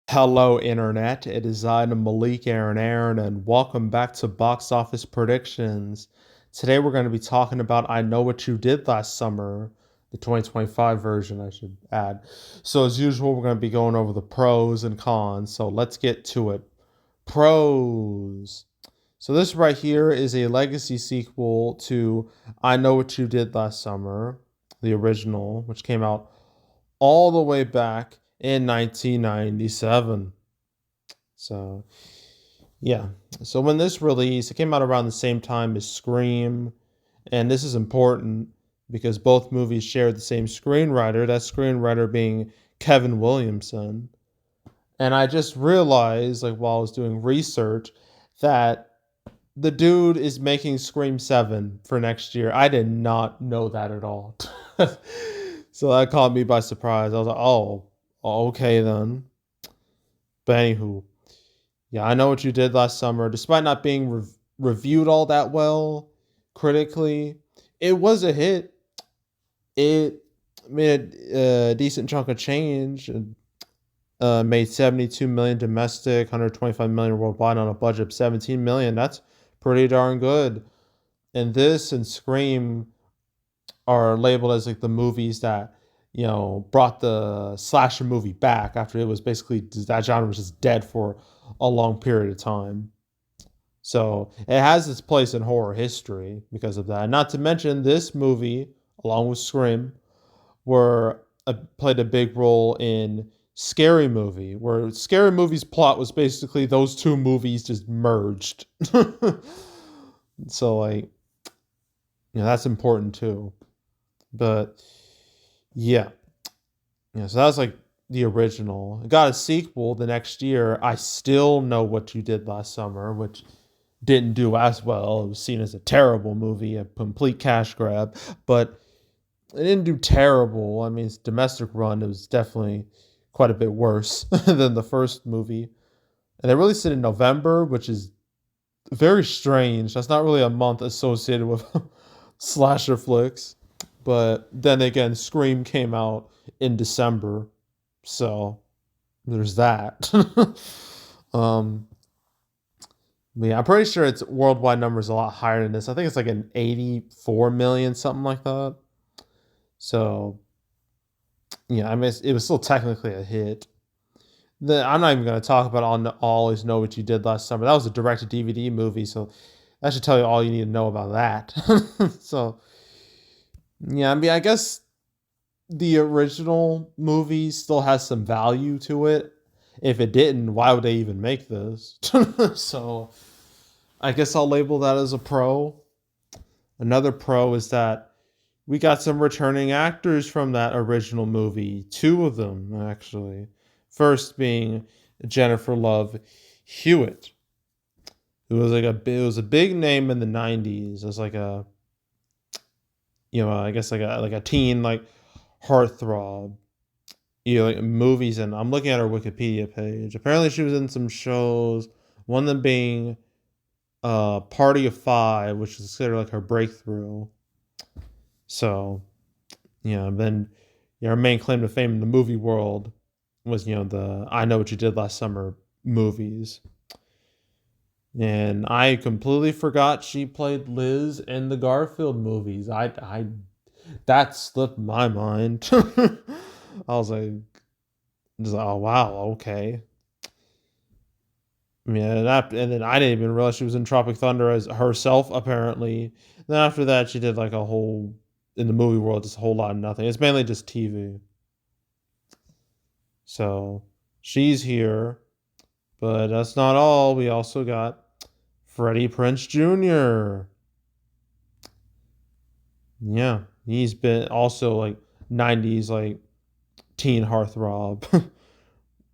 Hello, Internet. It is I, Malik Aaron, and welcome back to Box Office Predictions. Today, we're going to be talking about I Know What You Did Last Summer, the 2025 version, I should add. So, as usual, we're going to be going over the pros and cons. So, let's get to it. Pros. So, this right here is a legacy sequel to I Know What You Did Last Summer, the original, which came out all the way back in 1997. So, yeah. So, when this released, it came out around the same time as Scream. And this is important because both movies share the same screenwriter, that screenwriter being Kevin Williamson. And I just realized, like, while I was doing research, that the dude is making Scream 7 for next year. I did not know that at all. So that caught me by surprise. I was like, oh, okay then. But anywho, yeah, I Know What You Did Last Summer. Despite not being reviewed all that well critically, it was a hit. It made a decent chunk of change. Made 72 million domestic, 125 million worldwide on a budget of 17 million. That's pretty darn good. And this and Scream are labeled as like the movies that brought the slasher movie back after it was basically that genre was just dead for a long period of time. So it has its place in horror history because of that. Not to mention this movie, along with Scream, were played a big role in Scary Movie, where Scary Movie's plot was basically those two movies just merged. So like, that's important too. But yeah, so that was like the original. It got a sequel the next year. I Still Know What You Did Last Summer, which didn't do as well. It was seen as a terrible movie, a complete cash grab, but it didn't do terrible. I mean, its domestic run, it was definitely quite a bit worse than the first movie. And they released it in November, which is very strange. That's not really a month associated with slasher flicks. But then again, Scream came out in December, so there's that. um, but yeah, I'm pretty sure its worldwide number is a lot higher than this. I think it's like an 84 million, something like that. So yeah, I mean, it was still technically a hit. I'm not even going to talk about Always Know What You Did Last Summer. That was a direct to DVD movie, so that should tell you all you need to know about that. So yeah, I mean, I guess the original movie still has some value to it. If it didn't, why would they even make this? So I guess I'll label that as a pro. Another pro is that we got some returning actors from that original movie. Two of them, actually. First being Jennifer Love Hewitt, who was it was a big name in the '90s as like a I guess like a teen like heartthrob. Like movies, and I'm looking at her Wikipedia page. Apparently, she was in some shows. One of them being Party of Five, which is considered like her breakthrough. So then her main claim to fame in the movie world was the I Know What You Did Last Summer movies. And I completely forgot she played Liz in the Garfield movies. I that slipped my mind. I was like, oh wow, okay. Yeah, and then I didn't even realize she was in Tropic Thunder as herself. Apparently, then after that, she did like a whole in the movie world, just a whole lot of nothing. It's mainly just TV. So she's here, but that's not all. We also got Freddie Prince Jr. Yeah, he's been also like '90s like teen heartthrob.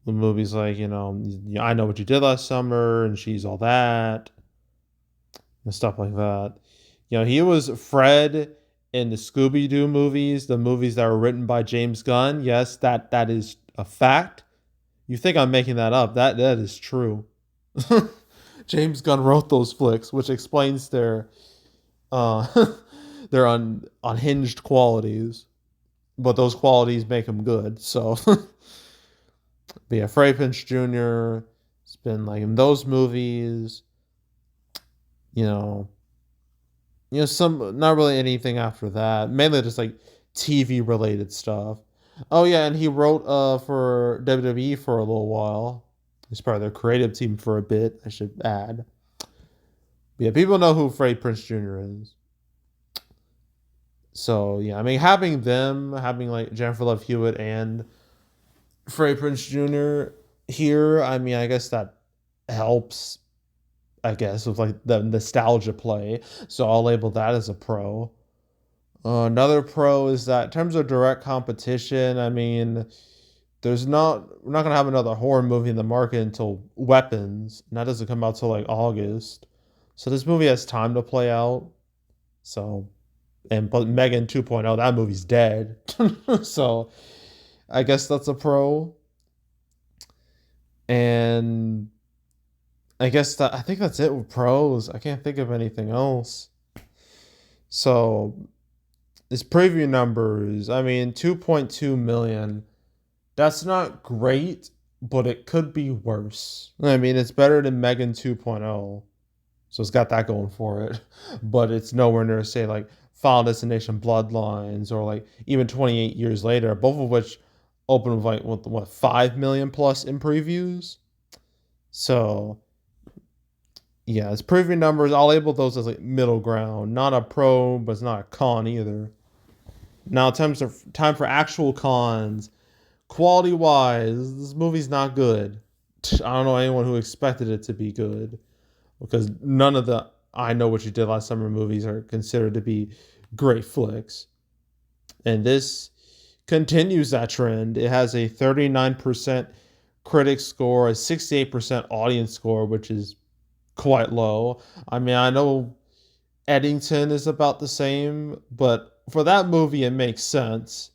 The movies like I Know What You Did Last Summer and She's All That and stuff like that. He was Fred in the Scooby Doo movies, the movies that were written by James Gunn. Yes, that is a fact. You think I'm making that up? That is true. James Gunn wrote those flicks, which explains uh, their unhinged qualities, but those qualities make them good. So But yeah, Freddie Prinze Jr. has been like in those movies, you know, some not really anything after that. Mainly just like TV related stuff. Oh yeah, and he wrote for WWE for a little while. He's part of their creative team for a bit, I should add. But yeah, people know who Freddie Prinze Jr. is. So yeah, I mean having like Jennifer Love Hewitt and Freddie Prinze Jr. here, I mean I guess that helps, I guess, with like the nostalgia play. So I'll label that as a pro. Another pro is that in terms of direct competition, I mean, we're not gonna have another horror movie in the market until Weapons, and that doesn't come out till like August. So this movie has time to play out. So, but Megan 2.0, that movie's dead. So I guess that's a pro. And I think that's it with pros. I can't think of anything else. So this preview numbers, I mean, 2.2 million. That's not great, but it could be worse. I mean, it's better than Megan 2.0. So it's got that going for it. But it's nowhere near, say, like Final Destination Bloodlines or like even 28 years later, both of which open with like what 5 million plus in previews. So yeah, it's preview numbers. I'll label those as like middle ground. Not a pro, but it's not a con either. Now, time for actual cons. Quality wise, this movie's not good. I don't know anyone who expected it to be good because none of the I Know What You Did Last Summer movies are considered to be great flicks. And this continues that trend. It has a 39% critic score, a 68% audience score, which is quite low. I mean, I know Eddington is about the same, but for that movie, it makes sense.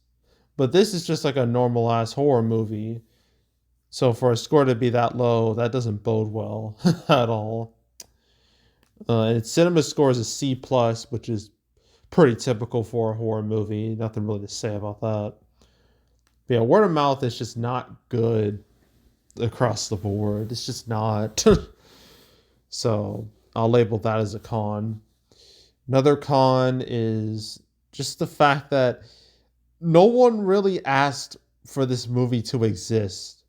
But this is just like a normal ass horror movie. So for a score to be that low, that doesn't bode well at all. And its cinema score is a C plus, which is pretty typical for a horror movie. Nothing really to say about that. But yeah, word of mouth is just not good across the board. It's just not. So I'll label that as a con. Another con is just the fact that no one really asked for this movie to exist.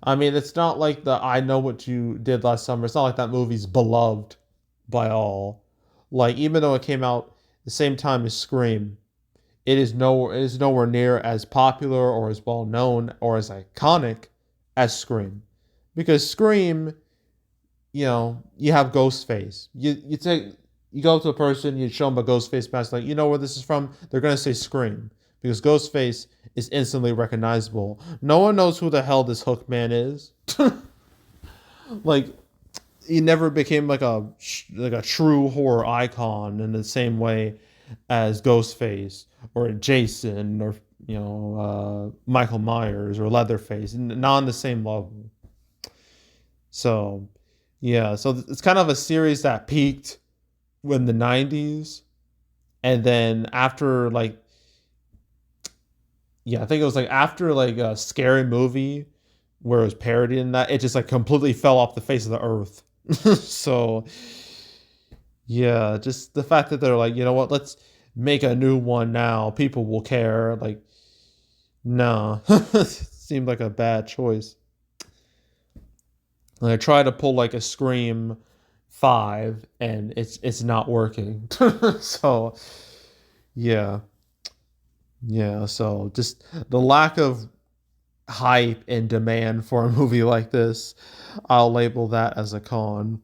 I mean, it's not like the I Know What You Did Last Summer. It's not like that movie's beloved by all. Like, even though it came out the same time as Scream, it is nowhere near as popular or as well known or as iconic as Scream. Because Scream, you have Ghostface. You go to a person, you show them a Ghostface mask, like, you know where this is from? They're gonna say Scream. Because Ghostface is instantly recognizable. No one knows who the hell this Hook man is. Like, he never became like a true horror icon in the same way as Ghostface or Jason or Michael Myers or Leatherface, not on the same level. So yeah, so it's kind of a series that peaked in the '90s, and then after like I think it was like after like a Scary Movie where it was parodying that, it just like completely fell off the face of the earth. So yeah, just the fact that they're like, you know what, let's make a new one now. People will care. Like, no, seemed like a bad choice. And I try to pull like a Scream 5, and it's not working. So yeah, yeah. So just the lack of hype and demand for a movie like this, I'll label that as a con.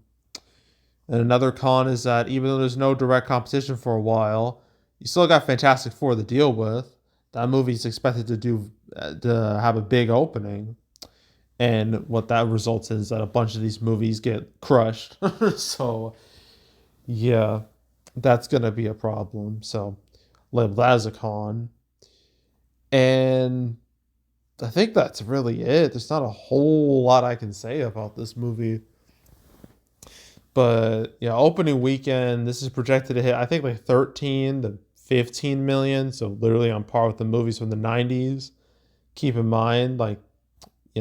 And another con is that even though there's no direct competition for a while, you still got Fantastic Four to deal with. That movie's expected to have a big opening, and what that results in is that a bunch of these movies get crushed. So yeah, that's gonna be a problem. So label that as a con. And I think that's really it. There's not a whole lot I can say about this movie. But yeah, opening weekend, this is projected to hit, I think, like 13 to 15 million. So literally on par with the movies from the 90s. Keep in mind, like,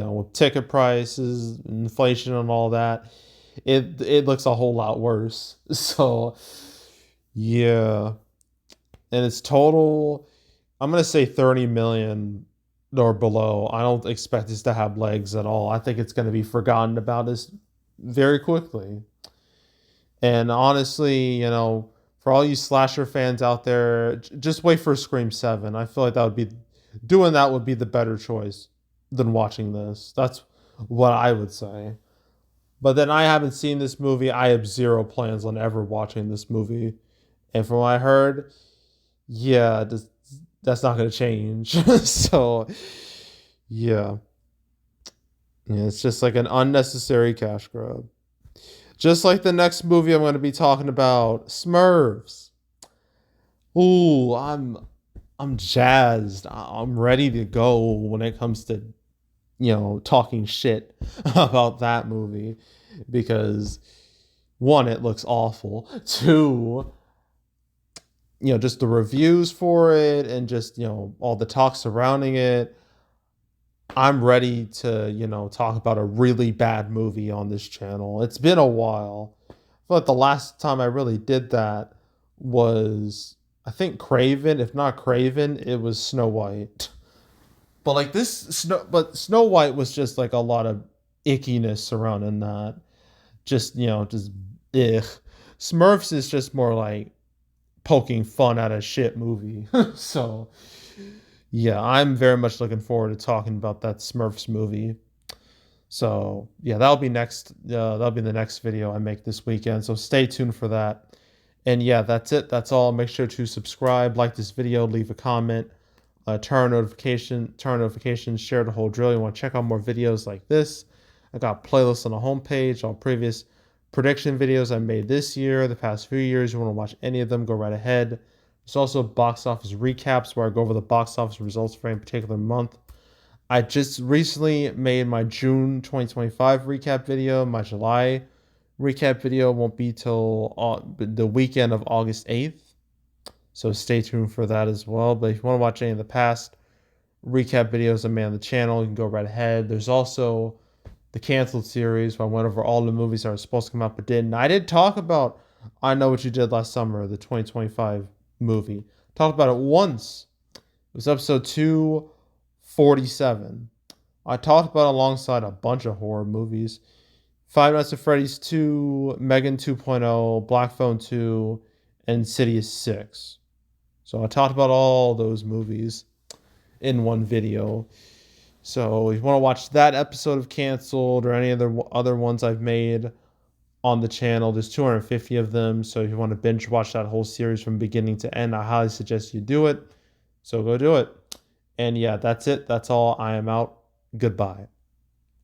with ticket prices, inflation, and all that, it looks a whole lot worse. So yeah, and it's total. I'm gonna say 30 million or below. I don't expect this to have legs at all. I think it's gonna be forgotten about this very quickly. And honestly, for all you slasher fans out there, just wait for Scream 7. I feel like that would be the better choice than watching this. That's what I would say. But then I haven't seen this movie. I have zero plans on ever watching this movie. And from what I heard, yeah, that's not going to change. So, yeah. Yeah, it's just like an unnecessary cash grab. Just like the next movie I'm going to be talking about, Smurfs. Ooh, I'm jazzed. I'm ready to go when it comes to talking shit about that movie because one, it looks awful. Two, just the reviews for it and just all the talk surrounding it. I'm ready to talk about a really bad movie on this channel. It's been a while. I feel like the last time I really did that was, I think, Craven. If not Craven, it was Snow White. But like Snow White was just like a lot of ickiness surrounding that. Just ugh. Smurfs is just more like poking fun at a shit movie. So yeah, I'm very much looking forward to talking about that Smurfs movie. So yeah, that'll be next. That'll be the next video I make this weekend. So stay tuned for that. And yeah, that's it. That's all. Make sure to subscribe, like this video, leave a comment, turn notifications, share the whole drill. You want to check out more videos like this? I got playlists on the homepage, all previous prediction videos I made this year, the past few years. You want to watch any of them, go right ahead. There's also box office recaps where I go over the box office results for any particular month. I just recently made my June 2025 recap video. My July recap video won't be till the weekend of August 8th. So stay tuned for that as well. But if you want to watch any of the past recap videos I made on the channel, you can go right ahead. There's also the canceled series where I went over all the movies that were supposed to come out but didn't. I did talk about I Know What You Did Last Summer, the 2025 movie. Talked about it once. It was episode 247. I talked about it alongside a bunch of horror movies. Five Nights at Freddy's 2, Megan 2.0, Black Phone 2, and Insidious 6. So I talked about all those movies in one video. So if you want to watch that episode of Canceled or any other ones I've made on the channel, there's 250 of them. So if you want to binge watch that whole series from beginning to end, I highly suggest you do it. So go do it. And yeah, that's it. That's all. I am out. Goodbye.